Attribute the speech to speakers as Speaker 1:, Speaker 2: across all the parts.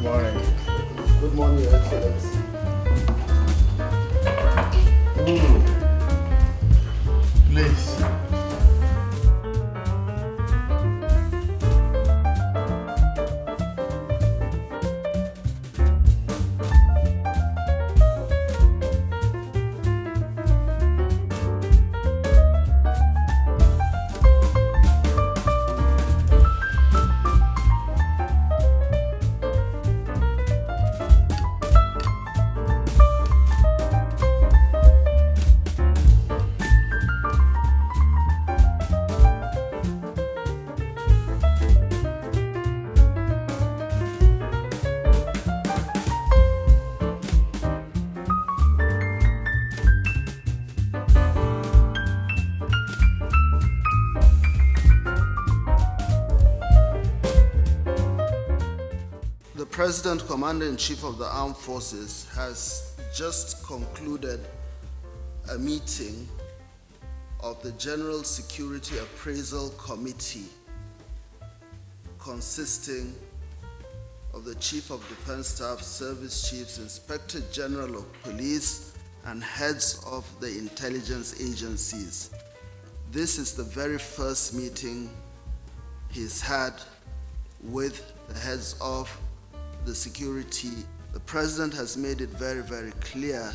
Speaker 1: morning.
Speaker 2: Good morning, Your Excellency.
Speaker 1: Please.
Speaker 2: The President, Commander-in-Chief of the Armed Forces, has just concluded a meeting of the General Security Appraisal Committee consisting of the Chief of Defense Staff, Service Chiefs, Inspector General of Police, and heads of the intelligence agencies. This is the very first meeting he's had with the heads of the security. The President has made it very, very clear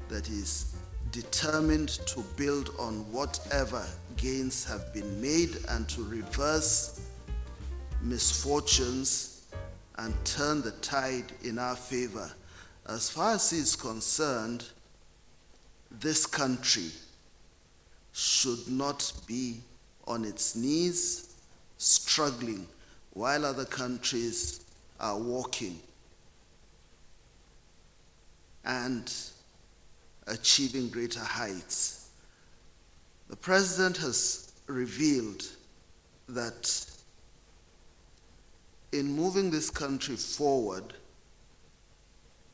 Speaker 2: that he's determined to build on whatever gains have been made and to reverse misfortunes and turn the tide in our favor. As far as he's concerned, this country should not be on its knees struggling while other countries are walking and achieving greater heights. The President has revealed that in moving this country forward,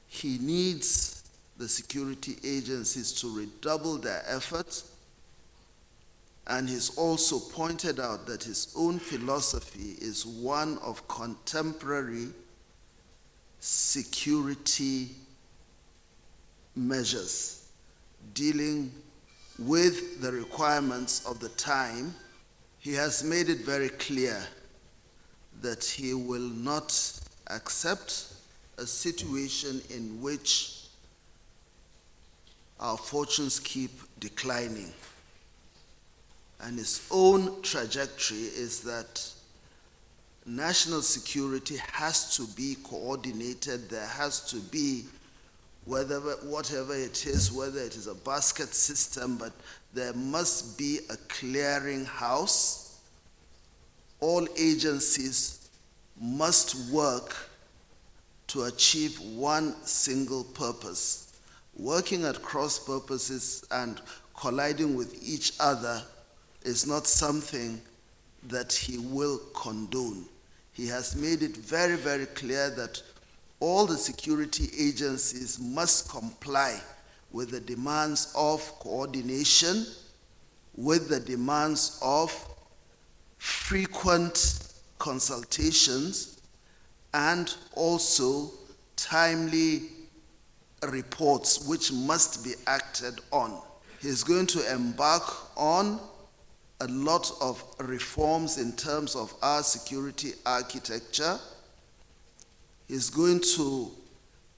Speaker 2: he needs the security agencies to redouble their efforts, and he's also pointed out that his own philosophy is one of contemporary security measures, dealing with the requirements of the time. He has made it very clear that he will not accept a situation in which our fortunes keep declining. And his own trajectory is that national security has to be coordinated. There has to be, whatever it is, whether it is a basket system, but there must be a clearing house. All agencies must work to achieve one single purpose. Working at cross purposes and colliding with each other is not something that he will condone. He has made it very, very clear that all the security agencies must comply with the demands of coordination, with the demands of frequent consultations, and also timely reports which must be acted on. He's going to embark on a lot of reforms in terms of our security architecture. He's going to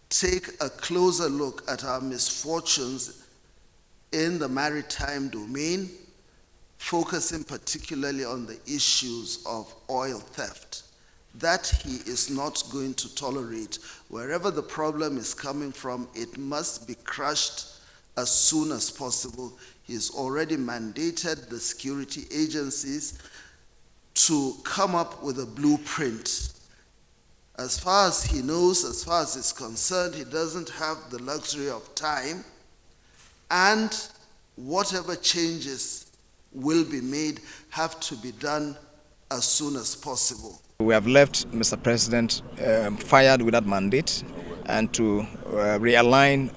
Speaker 2: take a closer look at our misfortunes in the maritime domain, focusing particularly on the issues of oil theft. That he is not going to tolerate. Wherever the problem is coming from, it must be crushed as soon as possible. He's already mandated the security agencies to come up with a blueprint. As far as he knows, as far as he's concerned, he doesn't have the luxury of time, and whatever changes will be made have to be done as soon as possible.
Speaker 3: We have left Mr. President fired with that mandate, and to realign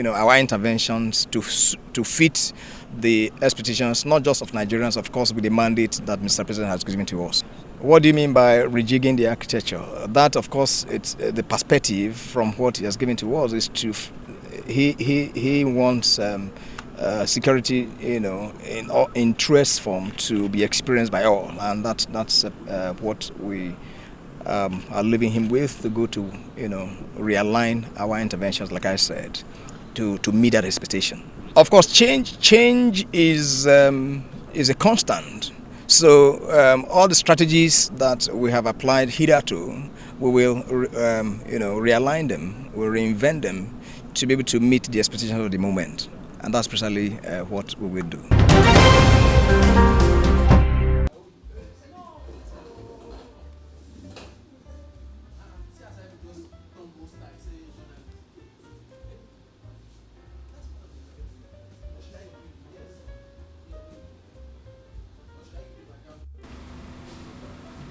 Speaker 3: our interventions to fit the expectations, not just of Nigerians, of course, with the mandate that Mr. President has given to us. What do you mean by rejigging the architecture? That, of course, it's the perspective from what he has given to us is to he wants security, in truest form to be experienced by all, and that's what we are leaving him with to go to, realign our interventions, like I said, to meet that expectation. Of course, change is a constant. So all the strategies that we have applied hitherto, we will realign them, we'll reinvent them to be able to meet the expectations of the moment, and that's precisely what we will do.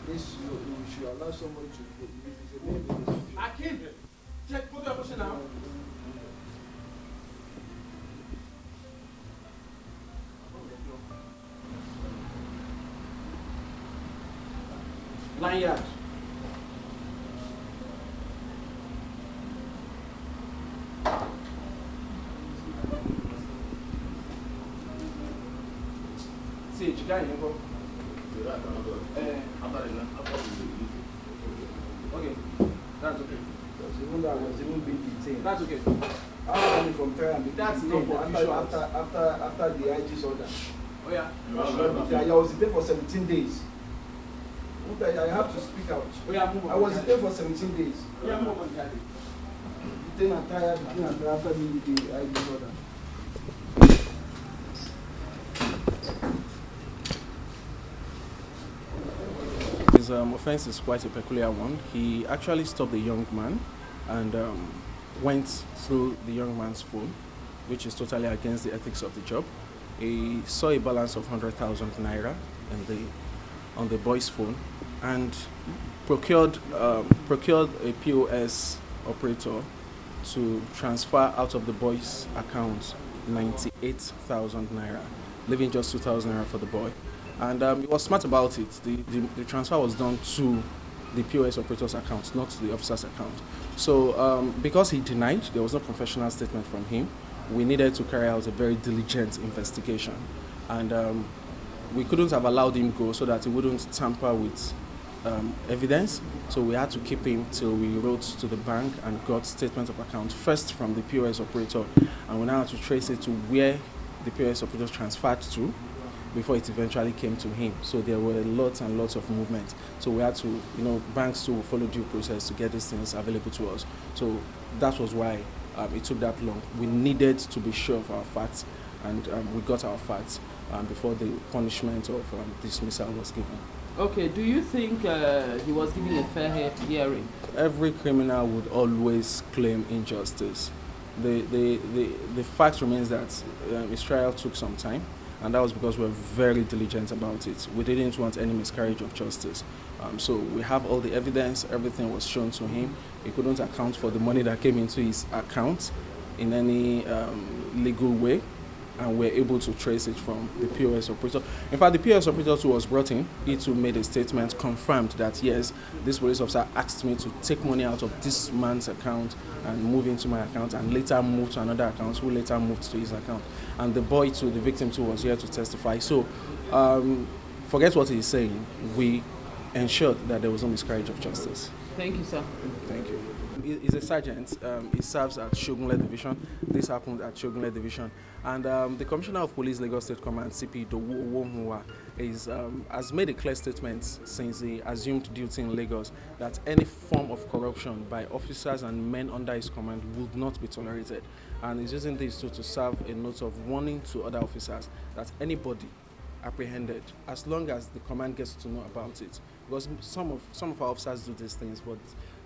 Speaker 1: You should allow somebody to. Akim, check, put your question now. Lanyard. See, you got it, go. Okay, that's okay.
Speaker 4: Even though I was even being detained.
Speaker 1: That's okay.
Speaker 4: I was from Tehran.
Speaker 1: That's no problem.
Speaker 4: After the IG's order.
Speaker 1: Oh yeah.
Speaker 4: I was detained for 17 days. I have to speak out.
Speaker 1: Oh yeah, move on.
Speaker 4: I was detained for 17 days.
Speaker 1: Oh yeah, move on.
Speaker 4: Detained and tired after the IG's order.
Speaker 5: His offense is quite a peculiar one. He actually stopped the young man and went through the young man's phone, which is totally against the ethics of the job. He saw a balance of 100,000 naira on the boy's phone and procured a POS operator to transfer out of the boy's account 98,000 naira, leaving just 2,000 naira for the boy. And he was smart about it. The transfer was done to the POS operator's account, not to the officer's account. So because he denied, there was no professional statement from him, we needed to carry out a very diligent investigation. And we couldn't have allowed him go so that he wouldn't tamper with evidence. So we had to keep him till we wrote to the bank and got statement of account first from the POS operator. And we now had to trace it to where the POS operator transferred to before it eventually came to him. So there were lots and lots of movement. So we had to, banks to follow due process to get these things available to us. So that was why it took that long. We needed to be sure of our facts, and we got our facts before the punishment of dismissal was given.
Speaker 6: Okay, do you think he was given a fair hearing?
Speaker 5: Every criminal would always claim injustice. The fact remains that his trial took some time, and that was because we were very diligent about it. We didn't want any miscarriage of justice. So we have all the evidence, everything was shown to him. He couldn't account for the money that came into his account in any legal way, and we're able to trace it from the POS operator. In fact, the POS operator too was brought in. He too made a statement, confirmed that yes, this police officer asked me to take money out of this man's account and move into my account, and later moved to another account, who later moved to his account. And the boy too, the victim too, was here to testify. So forget what he's saying. We ensured that there was no miscarriage of justice.
Speaker 6: Thank you, sir.
Speaker 5: Thank you. He's a sergeant. He serves at Shogunle Division. This happened at Shogunle Division. And the Commissioner of Police, Lagos State Command, CP Dowo has made a clear statement since he assumed duty in Lagos that any form of corruption by officers and men under his command would not be tolerated. And he's using this to serve a note of warning to other officers that anybody apprehended, as long as the command gets to know about it, because some of our officers do these things, but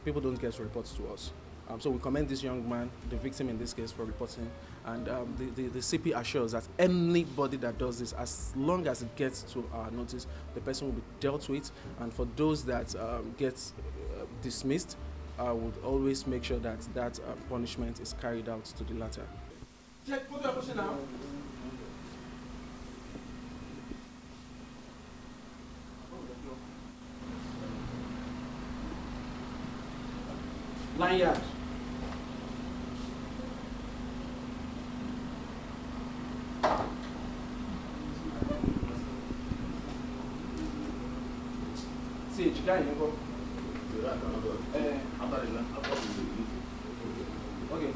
Speaker 5: people don't get reports to us. So we commend this young man, the victim in this case, for reporting, and the CP assures that anybody that does this, as long as it gets to our notice, the person will be dealt with. And for those that get dismissed, I would always make sure that that punishment is carried out to the latter.
Speaker 1: Check, put your question now. Lanyard. See, you can't even go. Okay,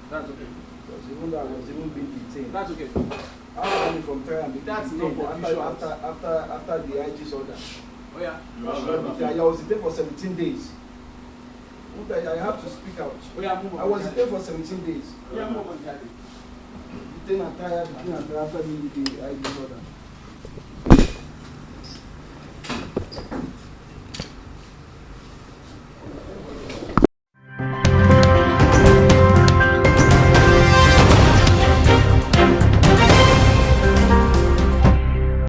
Speaker 1: that's okay.
Speaker 4: Because even though I was even being detained.
Speaker 1: That's okay.
Speaker 4: I was from Tehran being
Speaker 1: That's
Speaker 4: detained
Speaker 1: not official.
Speaker 4: after the IG's order.
Speaker 1: Oh yeah.
Speaker 4: I was detained for 17 days. I have to speak out.
Speaker 1: Oh yeah, move on.
Speaker 4: I was detained for 17 days.
Speaker 1: Yeah, move on, Daddy.
Speaker 4: Detained and tired after the IG's order.